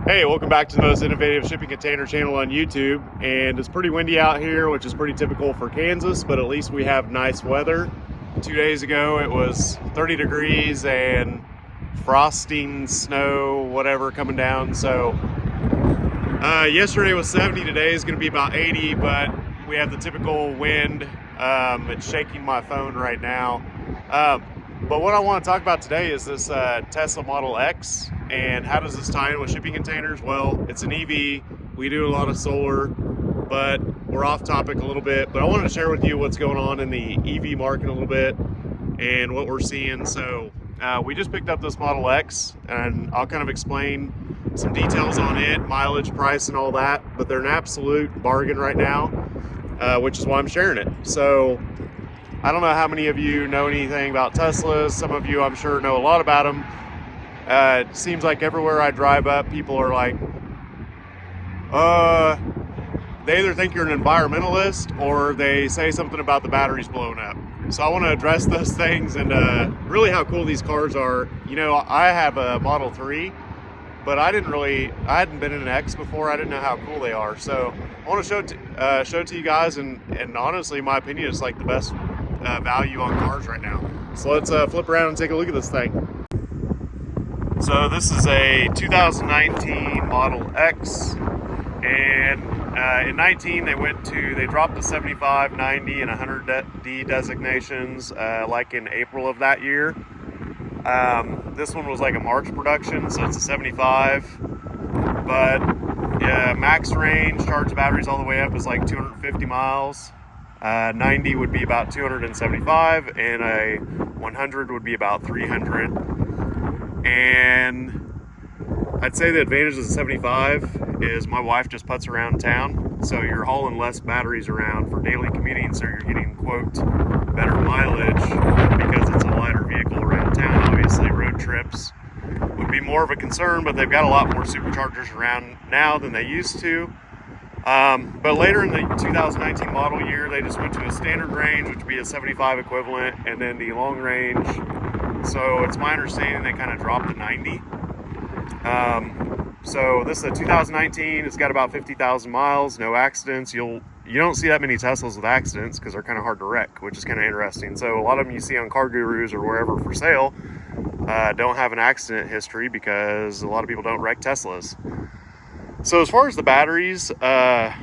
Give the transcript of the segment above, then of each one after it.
Hey, welcome back to the most innovative shipping container channel on YouTube. And it's pretty windy out here, which is pretty typical for Kansas, but at least we have nice weather. 2 days ago, it was 30 degrees and frosting, snow, whatever coming down. So yesterday was 70, today is going to be about 80, but we have the typical wind. It's shaking my phone right now. But what I want to talk about today is this Tesla Model X, and how does this tie in with shipping containers? Well, it's an EV. We do a lot of solar, but we're off topic a little bit. But I wanted to share with you what's going on in the EV market a little bit and what we're seeing. So we just picked up this Model X, and I'll kind of explain some details on it, mileage, price, and all that. But they're an absolute bargain right now, which is why I'm sharing it. So I don't know how many of you know anything about Teslas. Some of you, I'm sure, know a lot about them. It seems like everywhere I drive up, people are like, they either think you're an environmentalist or they say something about the batteries blowing up. So I want to address those things and really how cool these cars are. You know, I have a Model 3, but I hadn't been in an X before. I didn't know how cool they are. So I want to show it to you guys, and honestly, in my opinion, it's like the best value on cars right now. So let's flip around and take a look at this thing. So this is a 2019 Model X, and in 19 they dropped to 75, 90, and 100D designations like in April of that year. This one was like a March production, so it's a 75, but max range, charge batteries all the way up is like 250 miles. 90 would be about 275, and a 100 would be about 300. And I'd say the advantage of the 75 is my wife just puts around town, so you're hauling less batteries around for daily commuting, so you're getting, quote, better mileage because it's a lighter vehicle around town. Obviously, road trips would be more of a concern, but they've got a lot more superchargers around now than they used to. But later in the 2019 model year, they just went to a standard range, which would be a 75 equivalent, and then the long range. So it's my understanding they kind of dropped to 90. So this is a 2019. It's got about 50,000 miles, no accidents. You don't see that many Teslas with accidents because they're kind of hard to wreck, which is kind of interesting. So a lot of them you see on Car Gurus or wherever for sale don't have an accident history because a lot of people don't wreck Teslas. So as far as the batteries, I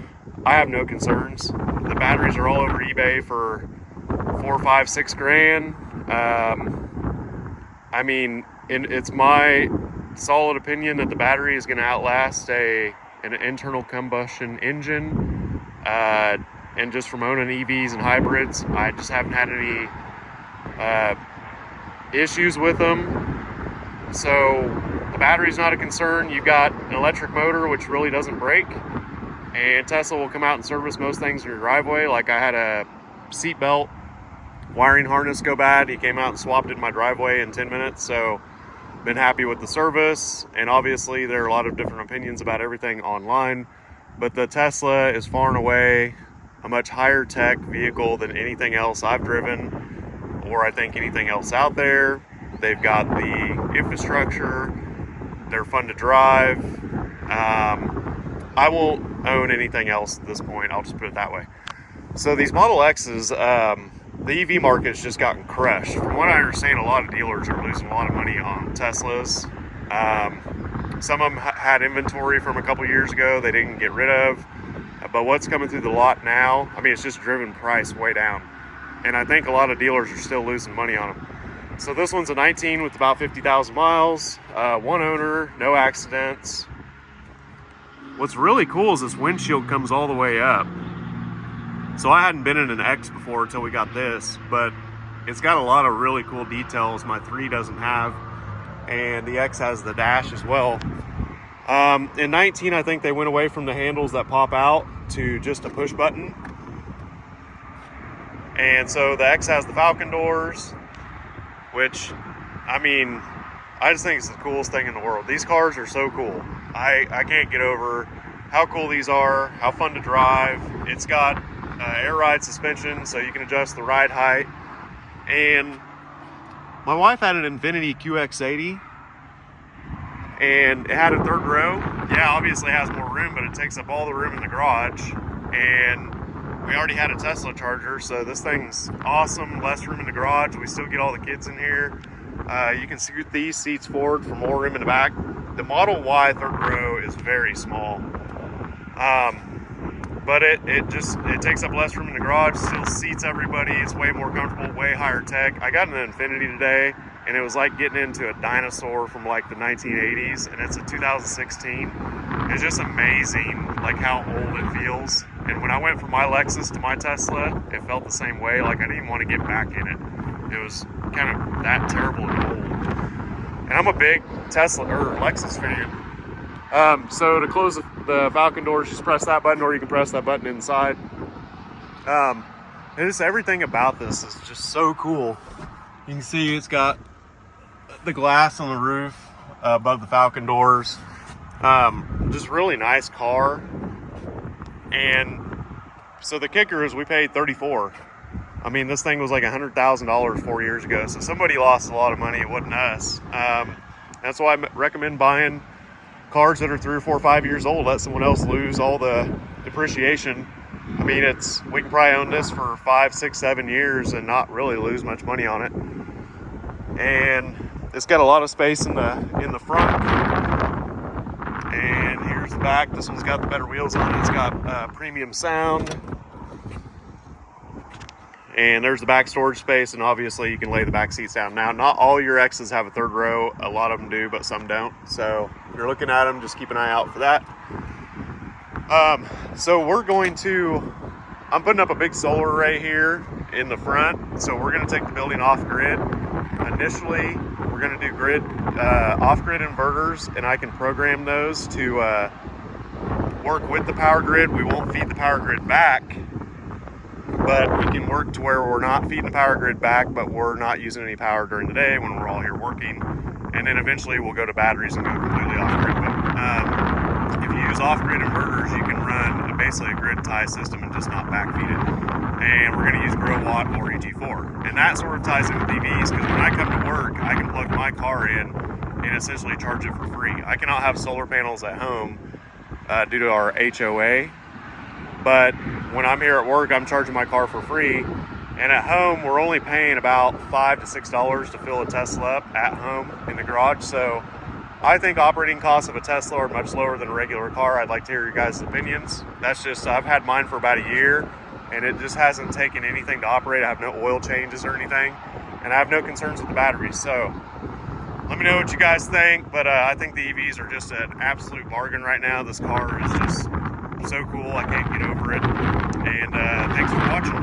have no concerns. The batteries are all over eBay for $4, $5, $6 grand. I mean, it's my solid opinion that the battery is going to outlast an internal combustion engine. And just from owning EVs and hybrids, I just haven't had any issues with them. So the battery's not a concern. You've got an electric motor, which really doesn't break. And Tesla will come out and service most things in your driveway. Like I had a seatbelt wiring harness go bad. He came out and swapped it in my driveway in 10 minutes. So been happy with the service. And obviously there are a lot of different opinions about everything online, but the Tesla is far and away a much higher tech vehicle than anything else I've driven, or I think anything else out there. They've got the infrastructure. They're fun to drive. I won't own anything else at this point. I'll just put it that way. So these Model X's, the EV market's just gotten crushed. From what I understand, a lot of dealers are losing a lot of money on Teslas. Some of them had inventory from a couple years ago they didn't get rid of. But what's coming through the lot now, I mean, it's just driven price way down. And I think a lot of dealers are still losing money on them. So this one's a 19 with about 50,000 miles, one owner, no accidents. What's really cool is this windshield comes all the way up. So I hadn't been in an X before until we got this, but it's got a lot of really cool details my 3 doesn't have, and the X has the dash as well. In 19, I think they went away from the handles that pop out to just a push button. And so the X has the Falcon doors, which, I mean, I just think it's the coolest thing in the world. These cars are so cool. I can't get over how cool these are, how fun to drive. It's got air ride suspension, so you can adjust the ride height. And my wife had an Infiniti QX80, and it had a third row. Yeah, obviously it has more room, but it takes up all the room in the garage. And we already had a Tesla charger, so this thing's awesome. Less room in the garage. We still get all the kids in here. You can scoot these seats forward for more room in the back. The Model Y third row is very small. But it takes up less room in the garage, still seats everybody. It's way more comfortable, way higher tech. I got an Infinity today, and it was like getting into a dinosaur from like the 1980s, and it's a 2016. It's just amazing like how old it feels. And when I went from my Lexus to my Tesla, it felt the same way. Like I didn't even want to get back in it. It was kind of that terrible and old. And I'm a big Tesla or Lexus fan. So to close the Falcon doors, just press that button, or you can press that button inside. And just everything about this is just so cool. You can see it's got the glass on the roof above the Falcon doors. Just really nice car. And so the kicker is we paid $34,000. I mean, this thing was like $100,000 4 years ago. So somebody lost a lot of money. It wasn't us. That's why I recommend buying cars that are 3 or 4 or 5 years old. Let someone else lose all the depreciation. I mean, we can probably own this for 5, 6, 7 years and not really lose much money on it. And it's got a lot of space in the front. And here's the back. This one's got the better wheels on it. It's got premium sound. And there's the back storage space, and obviously you can lay the back seats down. Now, not all your X's have a third row. A lot of them do, but some don't. So if you're looking at them, just keep an eye out for that. So I'm putting up a big solar array here in the front. So we're going to take the building off grid. Initially, we're going to do off-grid inverters, and I can program those to work with the power grid. We won't feed the power grid back, but we can work to where we're not feeding the power grid back, but we're not using any power during the day when we're all here working. And then eventually we'll go to batteries and go completely off-grid. But if you use off-grid inverters, you can run basically a grid tie system and just not backfeed it. And we're going to use Grow Watt or EG4. And that sort of ties in with EVs, because when I come to work, I can plug my car in and essentially charge it for free. I cannot have solar panels at home due to our HOA. But when I'm here at work, I'm charging my car for free. And at home, we're only paying about $5 to $6 to fill a Tesla up at home in the garage. So I think operating costs of a Tesla are much lower than a regular car. I'd like to hear your guys' opinions. That's just, I've had mine for about a year, and it just hasn't taken anything to operate. I have no oil changes or anything, and I have no concerns with the batteries. So let me know what you guys think. But I think the EVs are just an absolute bargain right now. This car is just so cool. I can't get over it. And thanks for watching.